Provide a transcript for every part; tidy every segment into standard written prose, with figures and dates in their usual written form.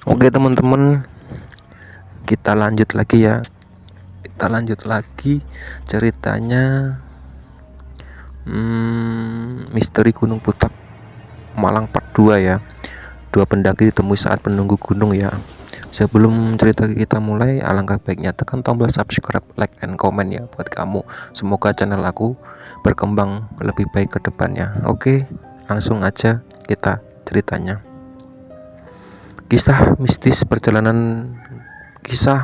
Oke teman-teman, kita lanjut lagi ya. Kita lanjut lagi ceritanya. Misteri Gunung Putak Malang part 2 ya. Dua pendaki ditemui saat menunggu gunung ya. Sebelum cerita kita mulai, alangkah baiknya tekan tombol subscribe, like, and comment ya buat kamu. Semoga channel aku berkembang lebih baik ke depannya. Oke, langsung aja kita ceritanya. Kisah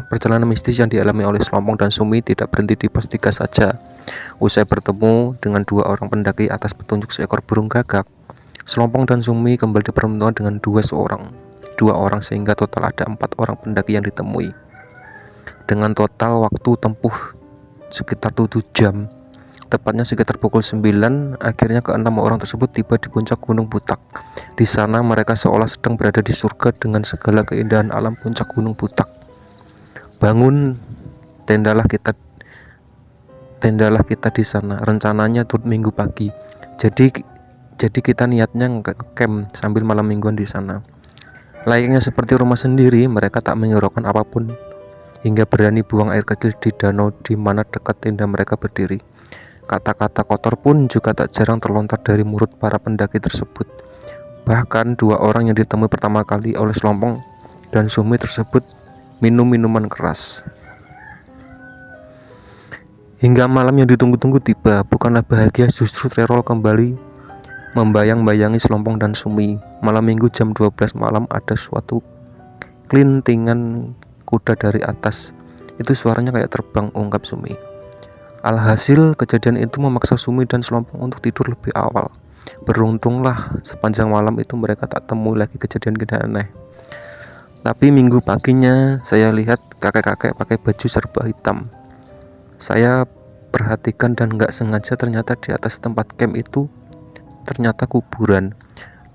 perjalanan mistis yang dialami oleh Slompong dan Sumi tidak berhenti di pos 3 saja. Usai bertemu dengan dua orang pendaki atas petunjuk seekor burung gagak, Slompong dan Sumi kembali dipertemukan dengan dua orang sehingga total ada 4 orang pendaki yang ditemui. Dengan total waktu tempuh sekitar 7 jam, tepatnya sekitar pukul 9, akhirnya ke-6 orang tersebut tiba di puncak Gunung Putak. Di sana mereka seolah sedang berada di surga dengan segala keindahan alam puncak Gunung Putak. Bangun, tendalah kita di sana. Rencananya turun Minggu pagi. Jadi kita niatnya camp sambil malam mingguan di sana. Layaknya seperti rumah sendiri, mereka tak menghiraukan apapun hingga berani buang air kecil di danau di mana dekat tenda mereka berdiri. Kata-kata kotor pun juga tak jarang terlontar dari mulut para pendaki tersebut. Bahkan dua orang yang ditemui pertama kali oleh Slompong dan Sumi tersebut minum minuman keras. Hingga malam yang ditunggu-tunggu tiba, bukanlah bahagia, justru teror kembali membayang-bayangi Slompong dan Sumi. Malam minggu jam 12 malam ada suatu kelintingan kuda dari atas. Itu suaranya kayak terbang, ungkap Sumi. Alhasil kejadian itu memaksa Sumi dan Slompong untuk tidur lebih awal. Beruntunglah sepanjang malam itu mereka tak temui lagi kejadian-kejadian aneh. Tapi minggu paginya saya lihat kakek-kakek pakai baju serba hitam. Saya perhatikan dan gak sengaja ternyata di atas tempat camp itu ternyata kuburan.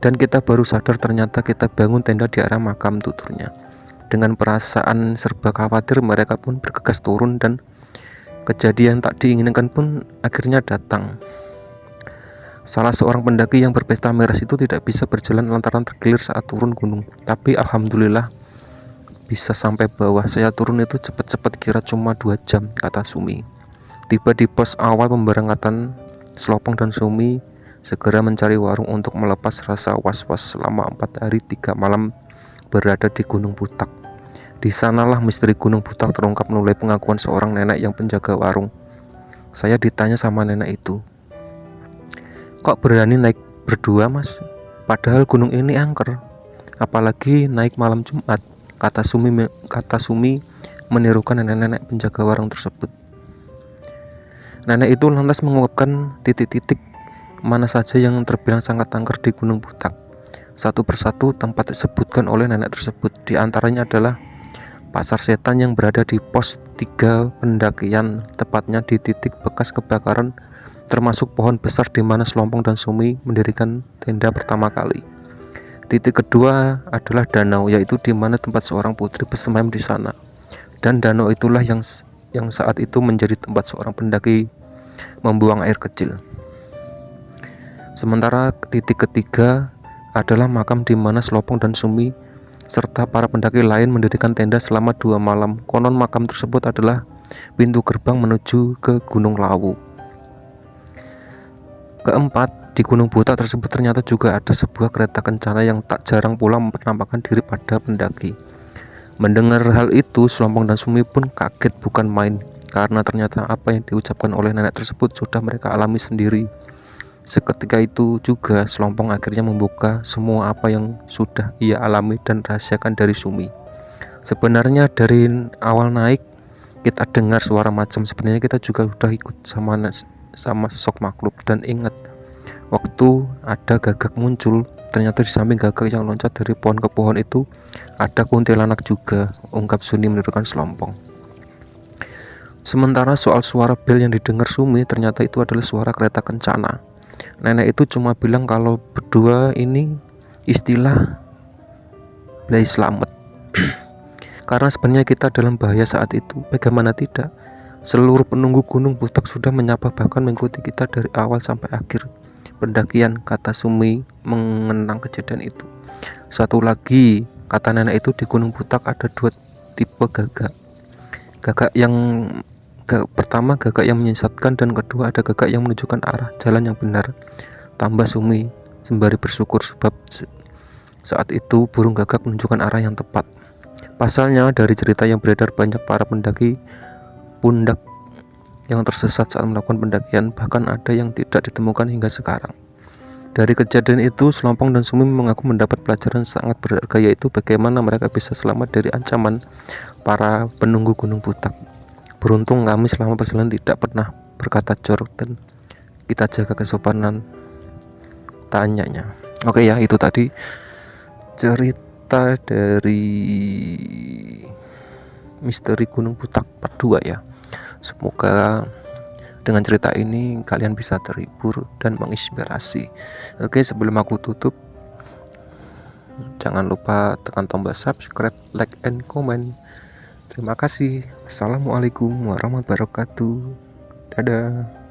Dan kita baru sadar ternyata kita bangun tenda di arah makam tuturnya. Dengan perasaan serba khawatir mereka pun bergegas turun dan kejadian tak diinginkan pun akhirnya datang. Salah seorang pendaki yang berpesta miras itu tidak bisa berjalan lantaran tergilir saat turun gunung. Tapi alhamdulillah bisa sampai bawah. Saya turun itu cepat-cepat, kira cuma 2 jam, kata Sumi. Tiba di pos awal pemberangkatan, Slompong dan Sumi segera mencari warung untuk melepas rasa was-was selama 4 hari 3 malam berada di Gunung Putak. Di sanalah misteri Gunung Putak terungkap melalui pengakuan seorang nenek yang penjaga warung. Saya ditanya sama nenek itu, "Kok berani naik berdua, Mas? Padahal gunung ini angker. Apalagi naik malam Jumat," kata Sumi menirukan nenek-nenek penjaga warung tersebut. Nenek itu lantas mengungkapkan titik-titik mana saja yang terbilang sangat angker di Gunung Putak. Satu persatu tempat disebutkan oleh nenek tersebut. Di antaranya adalah Pasar Setan yang berada di pos 3 pendakian, tepatnya di titik bekas kebakaran, termasuk pohon besar di mana Slompong dan Sumi mendirikan tenda pertama kali. Titik kedua adalah danau, yaitu di mana tempat seorang putri bersemayam di sana. Dan danau itulah yang saat itu menjadi tempat seorang pendaki membuang air kecil. Sementara titik ketiga adalah makam di mana Slompong dan Sumi serta para pendaki lain mendirikan tenda selama 2 malam. Konon makam tersebut adalah pintu gerbang menuju ke Gunung Lawu. Keempat, di Gunung Putak tersebut ternyata juga ada sebuah kereta kencana yang tak jarang pula mempernampakkan diri pada pendaki. Mendengar hal itu, Slompong dan Sumi pun kaget bukan main, karena ternyata apa yang diucapkan oleh nenek tersebut sudah mereka alami sendiri. Seketika itu juga Slompong akhirnya membuka semua apa yang sudah ia alami dan rahasiakan dari Sumi. Sebenarnya dari awal naik kita dengar suara macam, sebenarnya kita juga sudah ikut sama sosok makhluk. Dan ingat, waktu ada gagak muncul, ternyata di samping gagak yang loncat dari pohon ke pohon itu ada kuntilanak juga, ungkap Suni menirukan Slompong. Sementara soal suara bel yang didengar Sumi, ternyata itu adalah suara kereta kencana. Nenek itu cuma bilang kalau berdua ini istilah belai selamat. Karena sebenarnya kita dalam bahaya saat itu. Bagaimana tidak, seluruh penunggu Gunung Putak sudah menyapa bahkan mengikuti kita dari awal sampai akhir pendakian, kata Sumi mengenang kejadian itu. Satu lagi, Kata nenek itu di Gunung Putak ada dua tipe gagak. Gagak yang pertama gagak yang menyesatkan, dan kedua ada gagak yang menunjukkan arah jalan yang benar. Tambah Sumi sembari bersyukur sebab saat itu burung gagak menunjukkan arah yang tepat. Pasalnya dari cerita yang beredar, banyak para pendaki pundak yang tersesat saat melakukan pendakian, bahkan ada yang tidak ditemukan hingga sekarang. Dari kejadian itu, Selompong dan Sumi mengaku mendapat pelajaran sangat berharga, yaitu bagaimana mereka bisa selamat dari ancaman para penunggu Gunung Putak. Beruntung kami selama perjalanan tidak pernah berkata jorok dan kita jaga kesopanan tanyanya. Oke ya, itu tadi cerita dari misteri Gunung Putak part 2 ya. Semoga dengan cerita ini kalian bisa terhibur dan menginspirasi. Oke, sebelum aku tutup, jangan lupa tekan tombol subscribe, like, and comment. Terima kasih. Assalamualaikum warahmatullahi wabarakatuh. Dadah.